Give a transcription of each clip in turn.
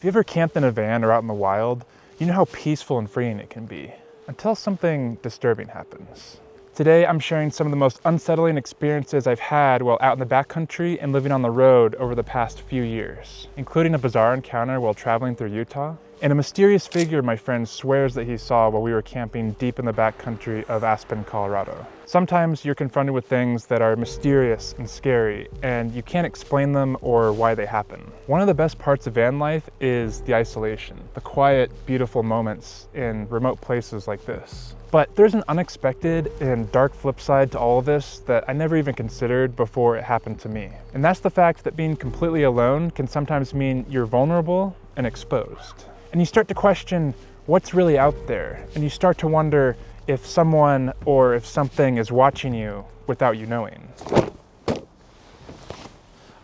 If you ever camped in a van or out in the wild, you know how peaceful and freeing it can be, until something disturbing happens. Today, I'm sharing some of the most unsettling experiences I've had while out in the backcountry and living on the road over the past few years, including a bizarre encounter while traveling through Utah, and a mysterious figure my friend swears that he saw while we were camping deep in the backcountry of Aspen, Colorado. Sometimes you're confronted with things that are mysterious and scary, and you can't explain them or why they happen. One of the best parts of van life is the isolation, the quiet, beautiful moments in remote places like this. But there's an unexpected and dark flip side to all of this that I never even considered before it happened to me. And that's the fact that being completely alone can sometimes mean you're vulnerable and exposed. And you start to question what's really out there, and you start to wonder if someone or if something is watching you without you knowing.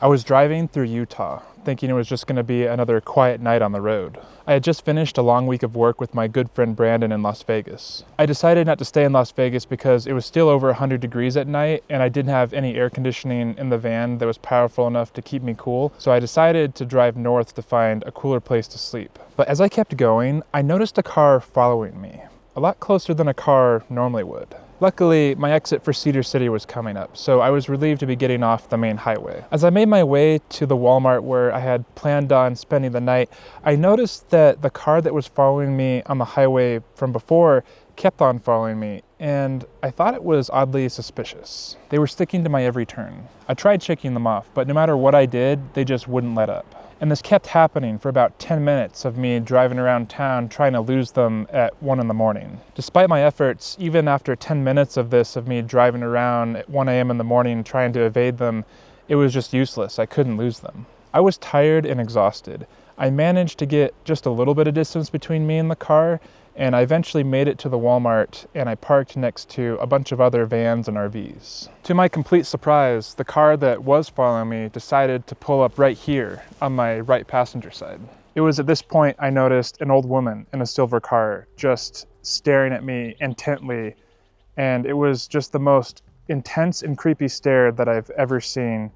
I was driving through Utah, thinking it was just going to be another quiet night on the road. I had just finished a long week of work with my good friend Brandon in Las Vegas. I decided not to stay in Las Vegas because it was still over 100 degrees at night and I didn't have any air conditioning in the van that was powerful enough to keep me cool, so I decided to drive north to find a cooler place to sleep. But as I kept going, I noticed a car following me, a lot closer than a car normally would. Luckily, my exit for Cedar City was coming up, so I was relieved to be getting off the main highway. As I made my way to the Walmart where I had planned on spending the night, I noticed that the car that was following me on the highway from before kept on following me, and I thought it was oddly suspicious. They were sticking to my every turn. I tried shaking them off, but no matter what I did, they just wouldn't let up. And this kept happening for about 10 minutes of me driving around town trying to lose them at 1 in the morning. Despite my efforts, even after 10 minutes of this, of me driving around at 1 a.m. in the morning trying to evade them, it was just useless. I couldn't lose them. I was tired and exhausted. I managed to get just a little bit of distance between me and the car, and I eventually made it to the Walmart and I parked next to a bunch of other vans and RVs. To my complete surprise, the car that was following me decided to pull up right here on my right passenger side. It was at this point I noticed an old woman in a silver car just staring at me intently, and it was just the most intense and creepy stare that I've ever seen,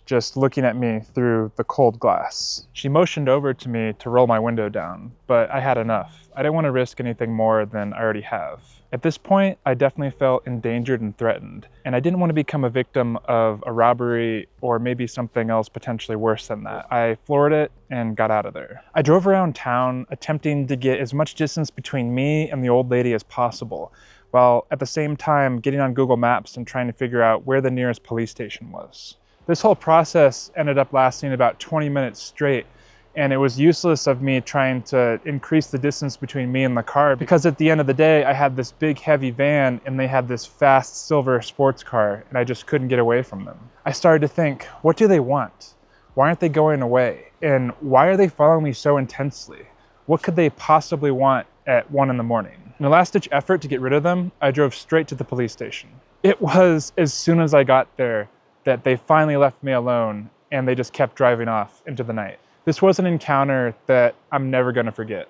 just looking at me through the cold glass. She motioned over to me to roll my window down, but I had enough. I didn't want to risk anything more than I already have. At this point, I definitely felt endangered and threatened, and I didn't want to become a victim of a robbery or maybe something else potentially worse than that. I floored it and got out of there. I drove around town attempting to get as much distance between me and the old lady as possible, while at the same time getting on Google Maps and trying to figure out where the nearest police station was. This whole process ended up lasting about 20 minutes straight, and it was useless of me trying to increase the distance between me and the car because at the end of the day, I had this big heavy van and they had this fast silver sports car and I just couldn't get away from them. I started to think, what do they want? Why aren't they going away? And why are they following me so intensely? What could they possibly want at 1 in the morning? In a last-ditch effort to get rid of them, I drove straight to the police station. It was as soon as I got there that they finally left me alone and they just kept driving off into the night. This was an encounter that I'm never going to forget.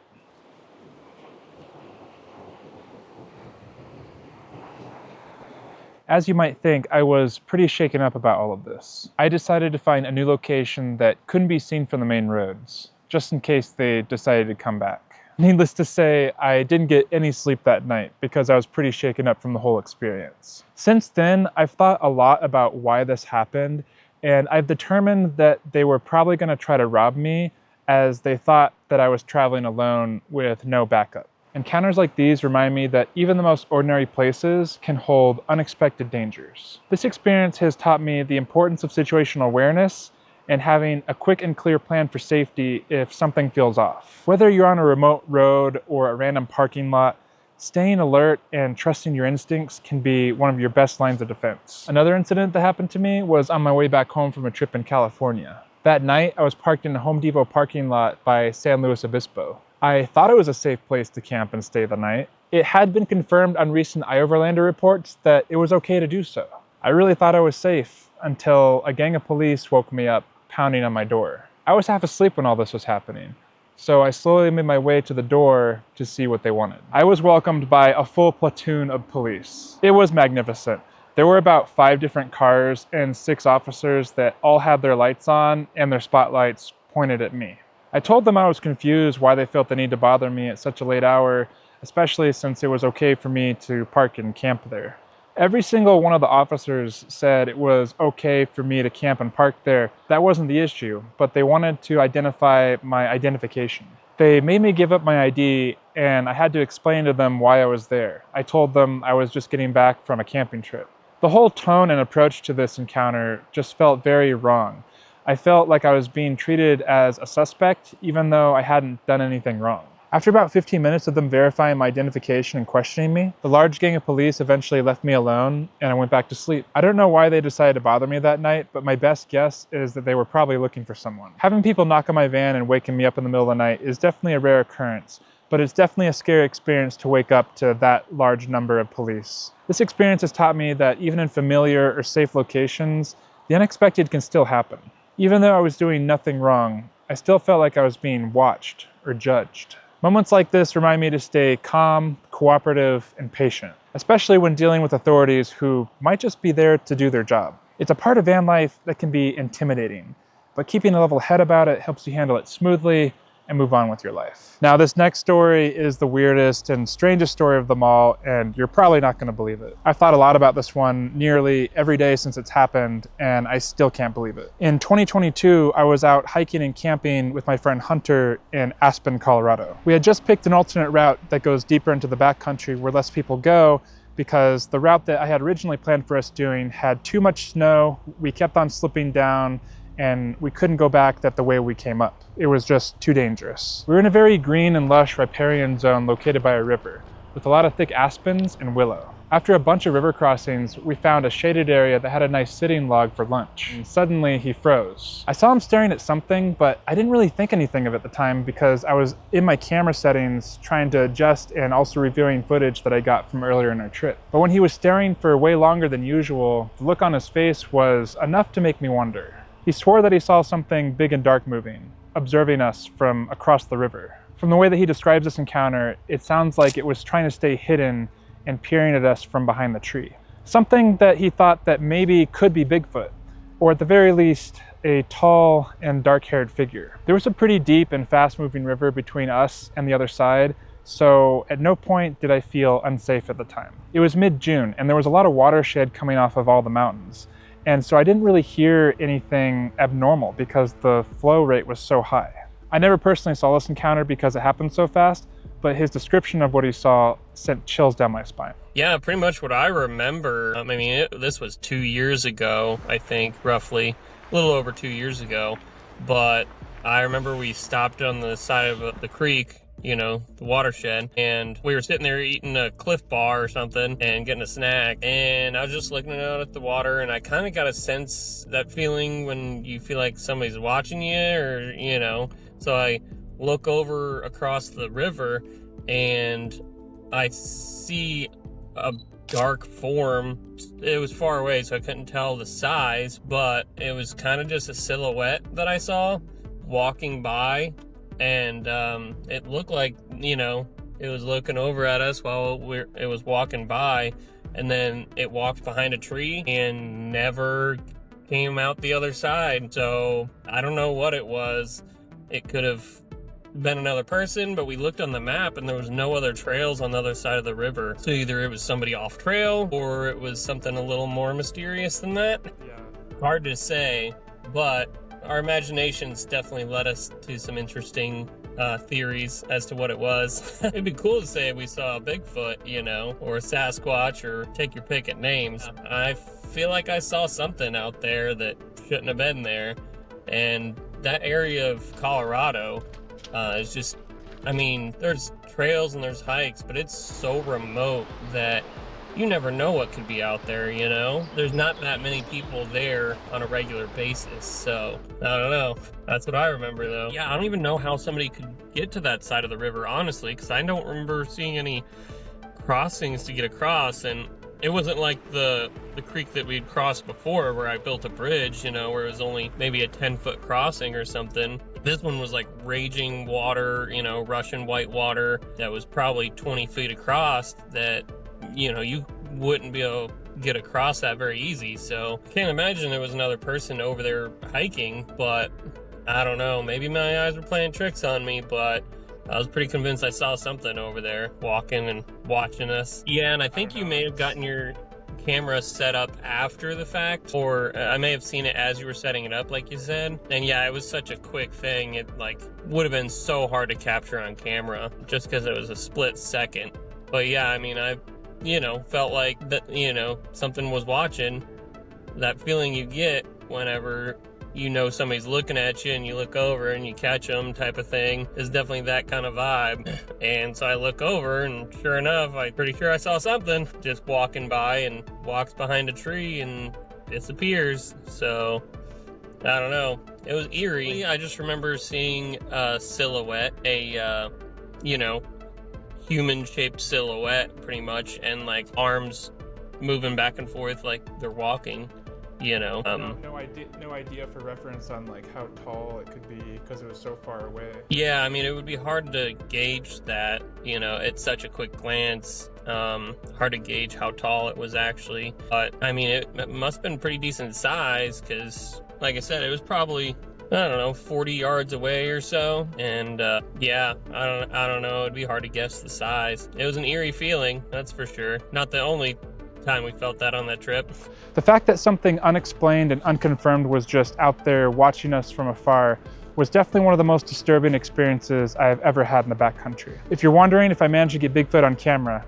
As you might think, I was pretty shaken up about all of this. I decided to find a new location that couldn't be seen from the main roads, just in case they decided to come back. Needless to say, I didn't get any sleep that night because I was pretty shaken up from the whole experience. Since then, I've thought a lot about why this happened, and I've determined that they were probably going to try to rob me as they thought that I was traveling alone with no backup. Encounters like these remind me that even the most ordinary places can hold unexpected dangers. This experience has taught me the importance of situational awareness and having a quick and clear plan for safety if something feels off. Whether you're on a remote road or a random parking lot, staying alert and trusting your instincts can be one of your best lines of defense. Another incident that happened to me was on my way back home from a trip in California. That night, I was parked in a Home Depot parking lot by San Luis Obispo. I thought it was a safe place to camp and stay the night. It had been confirmed on recent iOverlander reports that it was okay to do so. I really thought I was safe until a gang of police woke me up, pounding on my door. I was half asleep when all this was happening, so I slowly made my way to the door to see what they wanted. I was welcomed by a full platoon of police. It was magnificent. There were about 5 different cars and 6 officers that all had their lights on and their spotlights pointed at me. I told them I was confused why they felt the need to bother me at such a late hour, especially since it was okay for me to park and camp there. Every single one of the officers said it was okay for me to camp and park there. That wasn't the issue, but they wanted to identify my identification. They made me give up my ID, and I had to explain to them why I was there. I told them I was just getting back from a camping trip. The whole tone and approach to this encounter just felt very wrong. I felt like I was being treated as a suspect, even though I hadn't done anything wrong. After about 15 minutes of them verifying my identification and questioning me, the large gang of police eventually left me alone and I went back to sleep. I don't know why they decided to bother me that night, but my best guess is that they were probably looking for someone. Having people knock on my van and waking me up in the middle of the night is definitely a rare occurrence, but it's definitely a scary experience to wake up to that large number of police. This experience has taught me that even in familiar or safe locations, the unexpected can still happen. Even though I was doing nothing wrong, I still felt like I was being watched or judged. Moments like this remind me to stay calm, cooperative, and patient, especially when dealing with authorities who might just be there to do their job. It's a part of van life that can be intimidating, but keeping a level head about it helps you handle it smoothly and move on with your life. Now, this next story is the weirdest and strangest story of them all, and you're probably not going to believe it. I've thought a lot about this one nearly every day since it's happened, and I still can't believe it. In 2022, I was out hiking and camping with my friend Hunter in Aspen, Colorado. We had just picked an alternate route that goes deeper into the backcountry where less people go, because the route that I had originally planned for us doing had too much snow. We kept on slipping down, and we couldn't go back the way we came up. It was just too dangerous. We were in a very green and lush riparian zone located by a river, with a lot of thick aspens and willow. After a bunch of river crossings, we found a shaded area that had a nice sitting log for lunch. And suddenly he froze. I saw him staring at something, but I didn't really think anything of it at the time because I was in my camera settings trying to adjust and also reviewing footage that I got from earlier in our trip. But when he was staring for way longer than usual, the look on his face was enough to make me wonder. He swore that he saw something big and dark moving, observing us from across the river. From the way that he describes this encounter, it sounds like it was trying to stay hidden and peering at us from behind the tree. Something that he thought that maybe could be Bigfoot, or at the very least, a tall and dark-haired figure. There was a pretty deep and fast-moving river between us and the other side, so at no point did I feel unsafe at the time. It was mid-June, and there was a lot of watershed coming off of all the mountains. And so I didn't really hear anything abnormal because the flow rate was so high. I never personally saw this encounter because it happened so fast, but his description of what he saw sent chills down my spine. Yeah, pretty much what I remember. This was 2 years ago, I think, roughly. A little over 2 years ago. But I remember we stopped on the side of the creek, the watershed, and we were sitting there eating a Cliff Bar or something and getting a snack, and I was just looking out at the water, and I kind of got a sense, that feeling when you feel like somebody's watching you, or so I look over across the river and I see a dark form. It was far away, so I couldn't tell the size, but it was kind of just a silhouette that I saw walking by. And it looked like, it was looking over at us while it was walking by, and then it walked behind a tree and never came out the other side. So I don't know what it was. It could have been another person, but we looked on the map and there was no other trails on the other side of the river. So either it was somebody off trail or it was something a little more mysterious than that. Yeah. Hard to say, but our imaginations definitely led us to some interesting theories as to what it was. It'd be cool to say we saw a Bigfoot, or a Sasquatch, or take your pick at names. I feel like I saw something out there that shouldn't have been there. And that area of Colorado is just, there's trails and there's hikes, but it's so remote that you never know what could be out there, There's not that many people there on a regular basis, so I don't know. That's what I remember, though. Yeah, I don't even know how somebody could get to that side of the river, honestly, because I don't remember seeing any crossings to get across, and it wasn't like the creek that we'd crossed before where I built a bridge, where it was only maybe a 10-foot crossing or something. This one was like raging water, Russian white water that was probably 20 feet across that you wouldn't be able to get across that very easy. So can't imagine there was another person over there hiking, but I don't know, maybe my eyes were playing tricks on me, but I was pretty convinced I saw something over there walking and watching us. Yeah, and I think you may have gotten your camera set up after the fact, or I may have seen it as you were setting it up, like you said. And yeah, it was such a quick thing. It like would have been so hard to capture on camera just because it was a split second. But yeah, I mean, I, felt like that, something was watching. That feeling you get whenever somebody's looking at you and you look over and you catch them type of thing is definitely that kind of vibe. And so I look over and sure enough, I'm pretty sure I saw something just walking by and walks behind a tree and disappears. So I don't know. It was eerie. I just remember seeing a silhouette, a, human-shaped silhouette pretty much, and like arms moving back and forth like they're walking. No idea for reference on like how tall it could be because it was so far away. Yeah, I mean, it would be hard to gauge that, it's such a quick glance. Hard to gauge how tall it was actually, but I mean, it must have been pretty decent size because, like I said, it was probably, I don't know, 40 yards away or so. And yeah, I don't know. It'd be hard to guess the size. It was an eerie feeling, that's for sure. Not the only time we felt that on that trip. The fact that something unexplained and unconfirmed was just out there watching us from afar was definitely one of the most disturbing experiences I have ever had in the backcountry. If you're wondering if I managed to get Bigfoot on camera,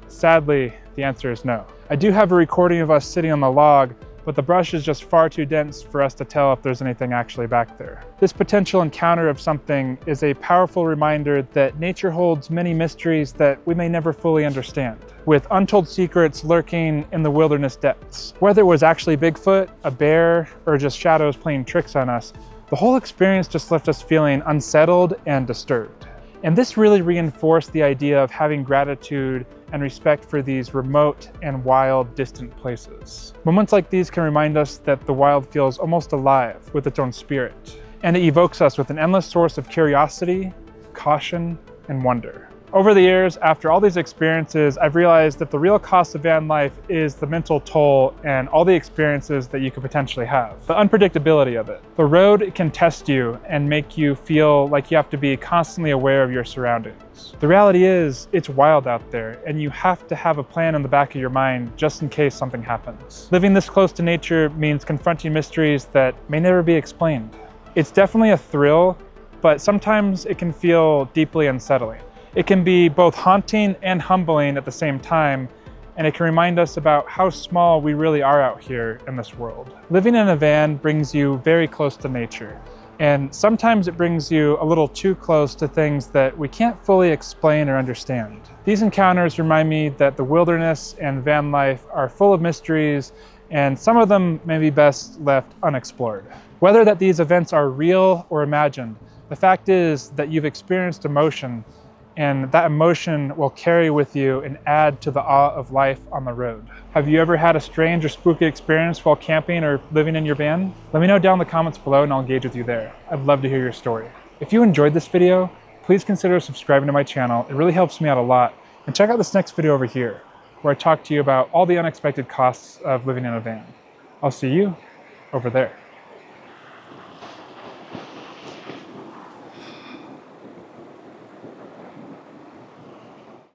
sadly, the answer is no. I do have a recording of us sitting on the log, but the brush is just far too dense for us to tell if there's anything actually back there. This potential encounter of something is a powerful reminder that nature holds many mysteries that we may never fully understand, with untold secrets lurking in the wilderness depths. Whether it was actually Bigfoot, a bear, or just shadows playing tricks on us, the whole experience just left us feeling unsettled and disturbed. And this really reinforced the idea of having gratitude and respect for these remote and wild, distant places. Moments like these can remind us that the wild feels almost alive with its own spirit, and it evokes us with an endless source of curiosity, caution, and wonder. Over the years, after all these experiences, I've realized that the real cost of van life is the mental toll and all the experiences that you could potentially have. The unpredictability of it. The road can test you and make you feel like you have to be constantly aware of your surroundings. The reality is, it's wild out there, and you have to have a plan in the back of your mind just in case something happens. Living this close to nature means confronting mysteries that may never be explained. It's definitely a thrill, but sometimes it can feel deeply unsettling. It can be both haunting and humbling at the same time, and it can remind us about how small we really are out here in this world. Living in a van brings you very close to nature, and sometimes it brings you a little too close to things that we can't fully explain or understand. These encounters remind me that the wilderness and van life are full of mysteries, and some of them may be best left unexplored. Whether that these events are real or imagined, the fact is that you've experienced emotion, and that emotion will carry with you and add to the awe of life on the road. Have you ever had a strange or spooky experience while camping or living in your van? Let me know down in the comments below and I'll engage with you there. I'd love to hear your story. If you enjoyed this video, please consider subscribing to my channel. It really helps me out a lot. And check out this next video over here, where I talk to you about all the unexpected costs of living in a van. I'll see you over there.